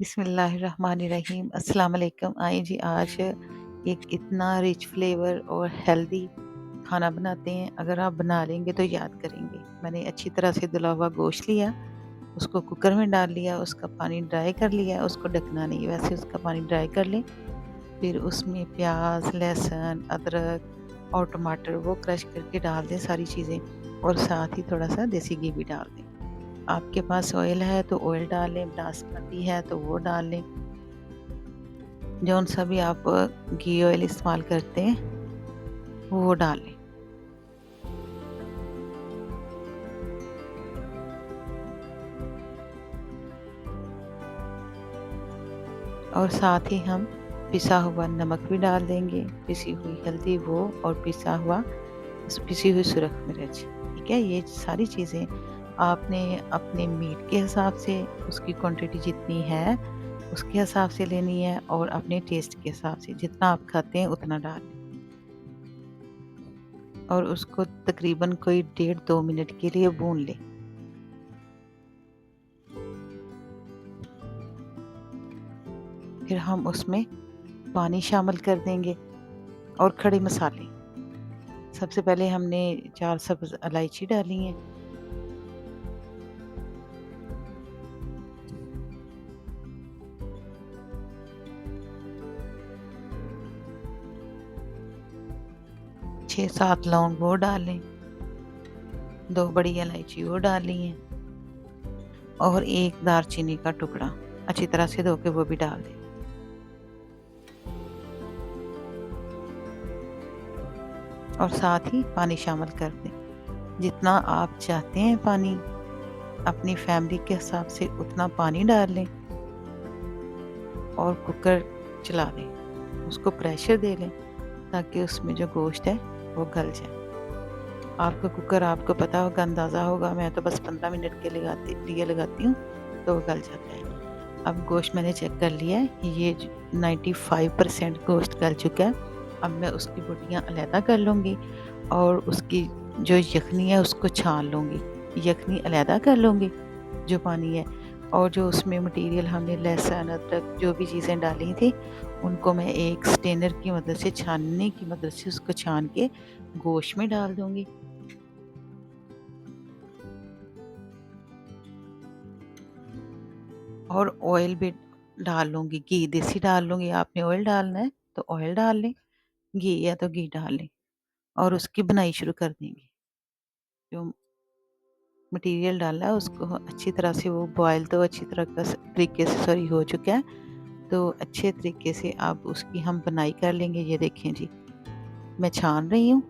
बिस्मिल्लाहिर्रहमानिर्रहीम अस्सलाम वालेकुम। आइए जी, आज एक इतना रिच फ्लेवर और हेल्दी खाना बनाते हैं। अगर आप बना लेंगे तो याद करेंगे। मैंने अच्छी तरह से धुला हुआ गोश्त लिया, उसको कुकर में डाल लिया, उसका पानी ड्राई कर लिया। उसको ढकना नहीं, वैसे उसका पानी ड्राई कर लें। फिर उसमें प्याज, लहसुन, अदरक और टमाटर वो क्रश करके डाल दें सारी चीज़ें, और साथ ही थोड़ा सा देसी घी भी डाल दें। आपके पास ऑयल है तो ऑयल डाल लें, बासमती है तो वो डाल लें, जौन सा भी आप घी ऑयल इस्तेमाल करते हैं वो डाल लें। और साथ ही हम पिसा हुआ नमक भी डाल देंगे, पिसी हुई हल्दी वो, और पिसी हुई सुरख मिर्च। ठीक है, ये सारी चीज़ें आपने अपने मीट के हिसाब से, उसकी क्वांटिटी जितनी है उसके हिसाब से लेनी है, और अपने टेस्ट के हिसाब से जितना आप खाते हैं उतना डाल लें। और उसको तकरीबन कोई 1.5-2 मिनट के लिए भून लें। फिर हम उसमें पानी शामिल कर देंगे और खड़े मसाले। सबसे पहले हमने 4 सब्ज़ इलायची डाली हैं, 6-7 लौंग वो डालें, 2 बड़ी इलायची वो डाली हैं, और 1 दालचीनी का टुकड़ा अच्छी तरह से धो के वो भी डाल दें। और साथ ही पानी शामिल कर दें। जितना आप चाहते हैं पानी, अपनी फैमिली के हिसाब से उतना पानी डाल लें, और कुकर चला दें। उसको प्रेशर दे लें ताकि उसमें जो गोश्त है वो गल जाए। आपका कुकर आपको पता होगा, अंदाज़ा होगा। मैं तो बस 15 मिनट के लिए लगाती हूँ तो वो गल जाता है। अब गोश्त मैंने चेक कर लिया है, ये 95% गोश्त गल चुका है। अब मैं उसकी बोटियाँ अलहदा कर लूँगी, और उसकी जो यखनी है उसको छान लूँगी। यखनी अलहदा कर लूँगी जो पानी है, और जो उसमें मटेरियल हमने लहसुन, अदरक जो भी चीज़ें डाली थी उनको मैं एक स्ट्रेनर की मदद से, छानने की मदद से उसको छान के गोश्त में डाल दूँगी। और ऑयल भी डाल लूँगी, घी देसी डाल लूँगी। आपने ऑयल डालना है तो ऑयल डाल लें, घी या तो घी डाल लें, और उसकी बुनाई शुरू कर देंगे। जो मटीरियल डाला है उसको अच्छी तरह से, वो बॉयल तो अच्छी तरह का तरीके से सॉरी हो चुका है, तो अच्छे तरीके से अब उसकी हम बुनाई कर लेंगे। ये देखें जी, मैं छान रही हूँ।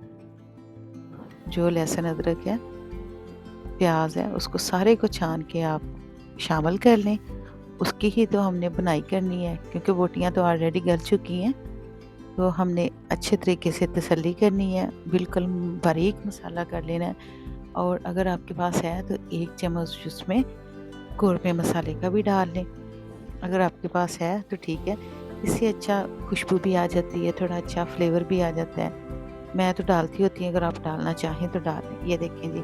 जो लहसुन अदरक है, प्याज है, उसको सारे को छान के आप शामिल कर लें। उसकी ही तो हमने बुनाई करनी है, क्योंकि बोटियाँ तो ऑलरेडी गल चुकी हैं। तो हमने अच्छे तरीके से तसल्ली करनी है, बिल्कुल बारीक मसाला कर लेना है। और अगर आपके पास है तो 1 चम्मच उसमें कौरमे मसाले का भी डाल लें। अगर आपके पास है तो ठीक है, इससे अच्छा खुशबू भी आ जाती है, थोड़ा अच्छा फ्लेवर भी आ जाता है। मैं तो डालती होती हूँ, अगर आप डालना चाहें तो डाल लें। ये देखें जी,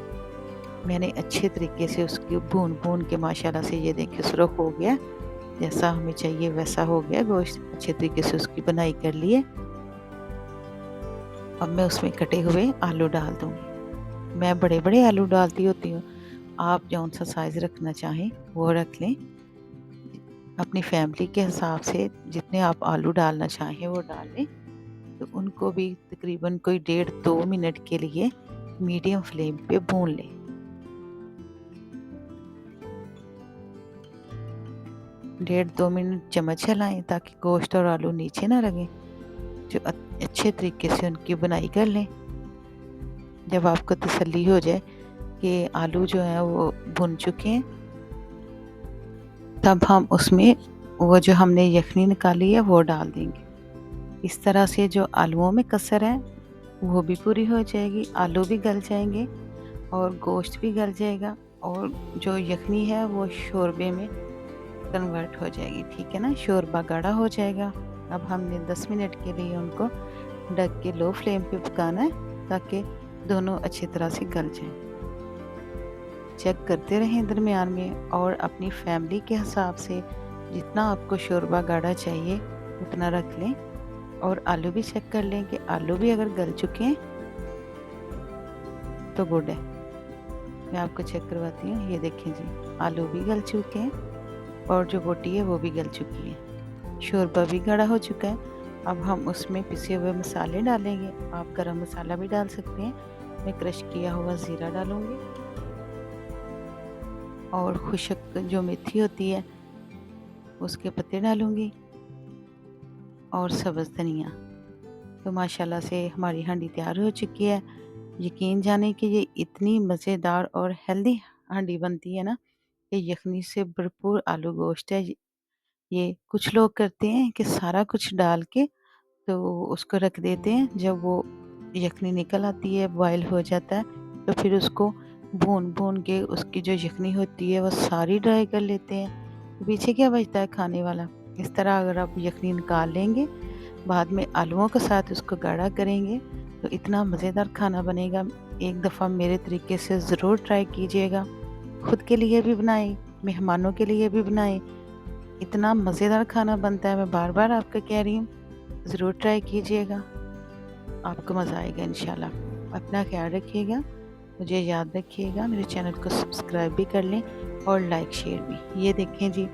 मैंने अच्छे तरीके से उसकी भून के माशाल्लाह से, ये देखिए सुरख हो गया, जैसा हमें चाहिए वैसा हो गया गोश्त। अच्छे तरीके से उसकी बुनाई कर ली है। अब मैं उसमें कटे हुए आलू डाल दूँगी। मैं बड़े-बड़े आलू डालती होती हूँ, आप जौन-सा साइज़ रखना चाहें वो रख लें। अपनी फैमिली के हिसाब से जितने आप आलू डालना चाहें वो डाल लें। तो उनको भी तकरीबन कोई 1.5-2 मिनट के लिए मीडियम फ्लेम पे भून लें। 1.5-2 मिनट चम्मच चलाएँ ताकि गोश्त और आलू नीचे ना लगें। जो अच्छे तरीके से उनकी बुनाई कर लें। जब आपको तसल्ली हो जाए कि आलू जो हैं वो भुन चुके हैं, तब हम उसमें वो जो हमने यखनी निकाली है वो डाल देंगे। इस तरह से जो आलूओं में कसर है वो भी पूरी हो जाएगी, आलू भी गल जाएँगे और गोश्त भी गल जाएगा, और जो यखनी है वो शोरबे में कन्वर्ट हो जाएगी। ठीक है ना? शोरबा गाढ़ा हो जाएगा। अब हमने 10 मिनट के लिए उनको ढक के लो फ्लेम पे पकाना है ताकि दोनों अच्छी तरह से गल जाएँ। चेक करते रहें दरमियान में, और अपनी फैमिली के हिसाब से जितना आपको शोरबा गाढ़ा चाहिए उतना रख लें और आलू भी चेक कर लें कि आलू भी अगर गल चुके हैं तो गुड है। मैं आपको चेक करवाती हूँ। ये देखें जी, आलू भी गल चुके हैं और जो बोटी है वो भी गल चुकी है, शोरबा भी गाढ़ा हो चुका है। अब हम उसमें पिसे हुए मसाले डालेंगे। आप गरम मसाला भी डाल सकते हैं। मैं क्रश किया हुआ ज़ीरा डालूँगी और खुशक जो मेथी होती है उसके पत्ते डालूँगी और सब्ज़ धनिया। तो माशाल्लाह से हमारी हांडी तैयार हो चुकी है। यकीन जाने कि ये इतनी मज़ेदार और हेल्दी हांडी बनती है ना कि यखनी से भरपूर आलू गोश्त है। ये कुछ लोग करते हैं कि सारा कुछ डाल के तो उसको रख देते हैं। जब वो यखनी निकल आती है, बॉयल हो जाता है, तो फिर उसको भून-भून के उसकी जो यखनी होती है वो सारी ड्राई कर लेते हैं। तो पीछे क्या बचता है खाने वाला? इस तरह अगर आप यखनी निकाल लेंगे, बाद में आलूओं के साथ उसको गाढ़ा करेंगे तो इतना मज़ेदार खाना बनेगा। एक दफ़ा मेरे तरीके से ज़रूर ट्राई कीजिएगा। खुद के लिए भी बनाएँ, मेहमानों के लिए भी बनाएँ। इतना मज़ेदार खाना बनता है, मैं बार-बार आपको कह रही हूँ, ज़रूर ट्राई कीजिएगा। आपको मज़ा आएगा इंशाल्लाह। अपना ख़्याल रखिएगा, मुझे याद रखिएगा, मेरे चैनल को सब्सक्राइब भी कर लें और लाइक शेयर भी। ये देखें जी,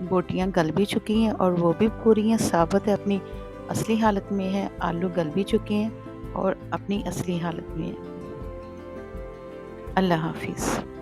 बोटियाँ गल भी चुकी हैं और वो भी पूरी हैं, साबुत है, अपनी असली हालत में है। आलू गल भी चुके हैं और अपनी असली हालत में हैं। अल्लाह हाफ़िज़।